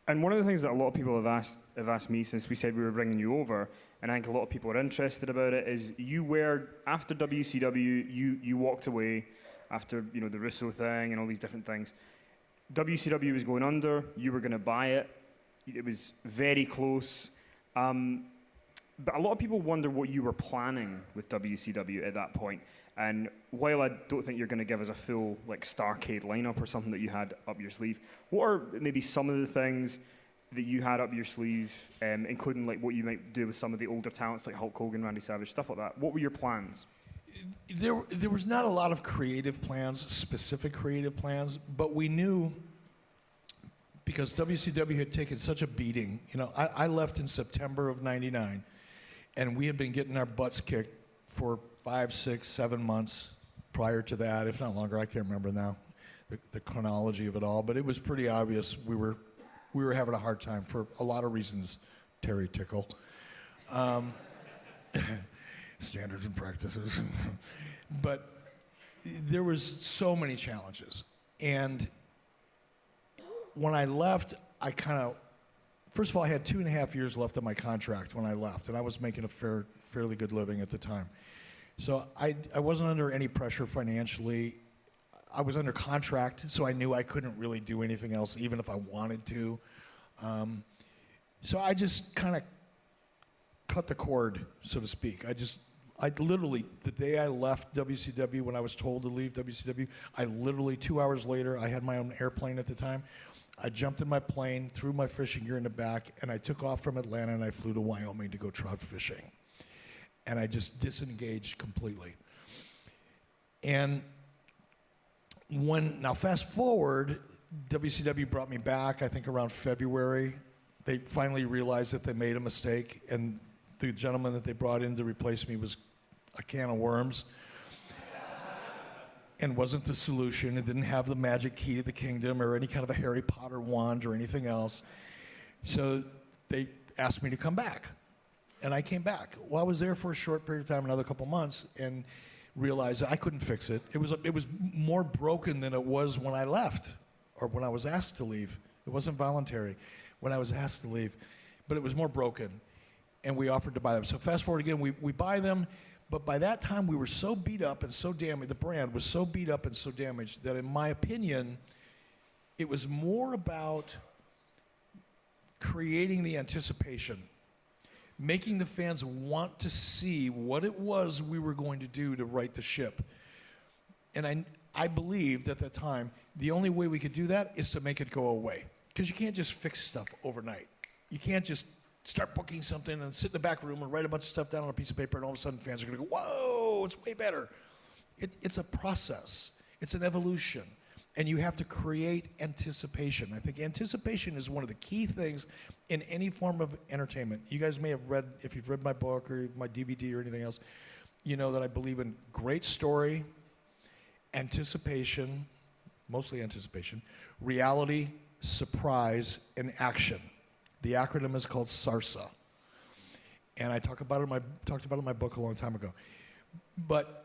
And one of the things that a lot of people have asked me since we said we were bringing you over, and I think a lot of people are interested about it, is you were, after WCW, you walked away after the Russo thing and all these different things. WCW was going under, you were going to buy it, it was very close. But a lot of people wonder what you were planning with WCW at that point. And while I don't think you're going to give us a full Starrcade lineup or something that you had up your sleeve, what are maybe some of the things that you had up your sleeve, including what you might do with some of the older talents like Hulk Hogan, Randy Savage, stuff like that? What were your plans? There was not a lot of creative plans, specific creative plans, but we knew, because WCW had taken such a beating. I left in September of '99, and we had been getting our butts kicked for 5, 6, 7 months prior to that, if not longer. I can't remember now the chronology of it all, but it was pretty obvious we were having a hard time for a lot of reasons. Terry Tickle, standards and practices, but there was so many challenges. And when I left, first of all, I had 2.5 years left of my contract when I left, and I was making a fairly good living at the time. So I wasn't under any pressure financially. I was under contract, so I knew I couldn't really do anything else, even if I wanted to. So I just kind of cut the cord, so to speak. I literally, the day I left WCW, when I was told to leave WCW, I literally, 2 hours later, I had my own airplane at the time. I jumped in my plane, threw my fishing gear in the back, and I took off from Atlanta, and I flew to Wyoming to go trout fishing. And I just disengaged completely. And now fast forward, WCW brought me back, I think around February. They finally realized that they made a mistake, and the gentleman that they brought in to replace me was a can of worms and wasn't the solution. It didn't have the magic key to the kingdom or any kind of a Harry Potter wand or anything else. So they asked me to come back. And I came back. Well, I was there for a short period of time, another couple months, and realized I couldn't fix it. It was more broken than it was when I left, or when I was asked to leave. It wasn't voluntary when I was asked to leave, but it was more broken. And we offered to buy them. So fast forward again, we buy them, but by that time we were so beat up and so damaged, the brand was so beat up and so damaged that in my opinion, it was more about creating the anticipation, making the fans want to see what it was we were going to do to right the ship. And I believed at that time, the only way we could do that is to make it go away. Because you can't just fix stuff overnight. You can't just start booking something and sit in the back room and write a bunch of stuff down on a piece of paper, and all of a sudden fans are going to go, whoa, it's way better. It's a process. It's an evolution. And you have to create anticipation. I think anticipation is one of the key things in any form of entertainment. You guys may have read, if you've read my book or my DVD or anything else, you know that I believe in great story, anticipation, mostly anticipation, reality, surprise, and action. The acronym is called SARSA. And I talked about it in my book a long time ago. But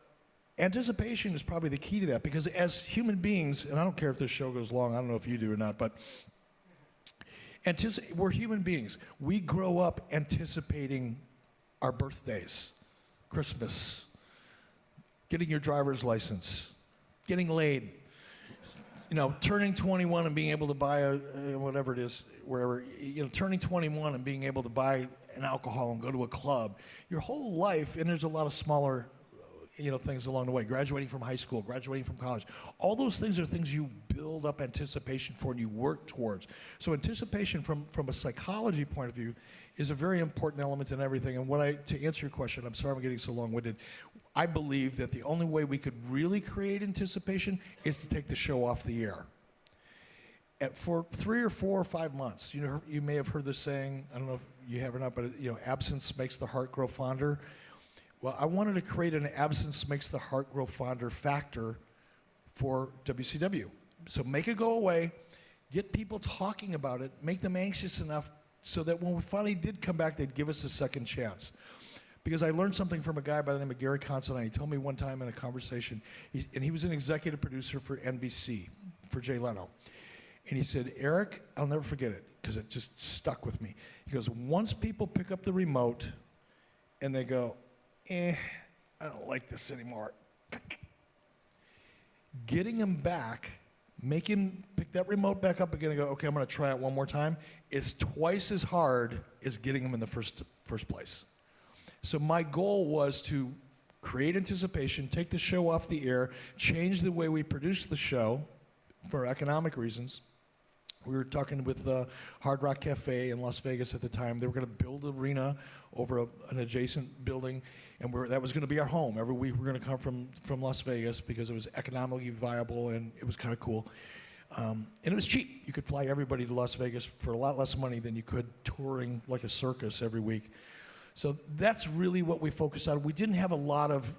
anticipation is probably the key to that, because as human beings, and I don't care if this show goes long, I don't know if you do or not, but we're human beings. We grow up anticipating our birthdays, Christmas, getting your driver's license, getting laid, turning 21 and being able to buy whatever it is, wherever, turning 21 and being able to buy an alcohol and go to a club. Your whole life, and there's a lot of smaller things along the way, graduating from high school, graduating from college. All those things are things you build up anticipation for and you work towards. So anticipation from a psychology point of view is a very important element in everything. And to answer your question, I'm sorry I'm getting so long-winded, I believe that the only way we could really create anticipation is to take the show off the air. For 3 or 4 or 5 months, you may have heard this saying, I don't know if you have or not, but absence makes the heart grow fonder. Well, I wanted to create an absence makes the heart grow fonder factor for WCW. So make it go away, get people talking about it, make them anxious enough so that when we finally did come back, they'd give us a second chance. Because I learned something from a guy by the name of Gary Considine. He told me one time in a conversation, and he was an executive producer for NBC, for Jay Leno. And he said, Eric, I'll never forget it. because it just stuck with me. He goes, once people pick up the remote and they go, I don't like this anymore. Getting him back, make him pick that remote back up again and go, okay, I'm going to try it one more time, is twice as hard as getting him in the first place. So my goal was to create anticipation, take the show off the air, change the way we produce the show for economic reasons. We were talking with Hard Rock Cafe in Las Vegas at the time. They were going to build an arena over an adjacent building, and that was going to be our home. Every week we were going to come from Las Vegas because it was economically viable and it was kind of cool. And it was cheap. You could fly everybody to Las Vegas for a lot less money than you could touring like a circus every week. So that's really what we focused on. We didn't have a lot of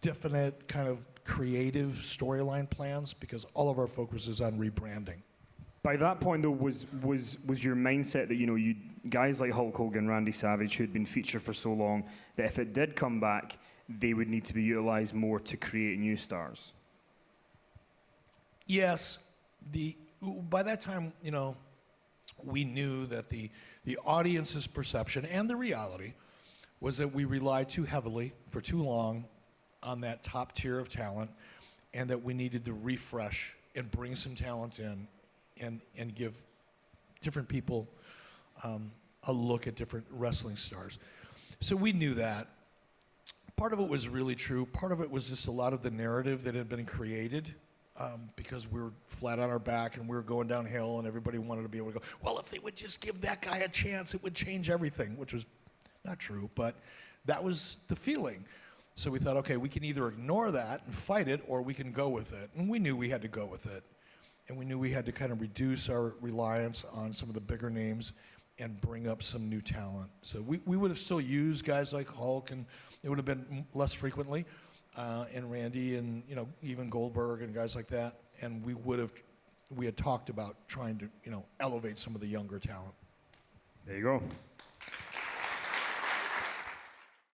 definite kind of creative storyline plans because all of our focus is on rebranding. By that point, though, was your mindset that, you guys like Hulk Hogan, Randy Savage, who had been featured for so long, that if it did come back, they would need to be utilized more to create new stars? Yes. By that time, we knew that the audience's perception and the reality was that we relied too heavily for too long on that top tier of talent, and that we needed to refresh and bring some talent in and give different people a look at different wrestling stars. So we knew that. Part of it was really true. Part of it was just a lot of the narrative that had been created because we were flat on our back and we were going downhill and everybody wanted to be able to go, well, if they would just give that guy a chance, it would change everything, which was not true, but that was the feeling. So we thought, okay, we can either ignore that and fight it or we can go with it. And we knew we had to go with it. And we knew we had to kind of reduce our reliance on some of the bigger names and bring up some new talent. So we would have still used guys like Hulk, and it would have been less frequently, and Randy and even Goldberg and guys like that. And we had talked about trying to elevate some of the younger talent. There you go.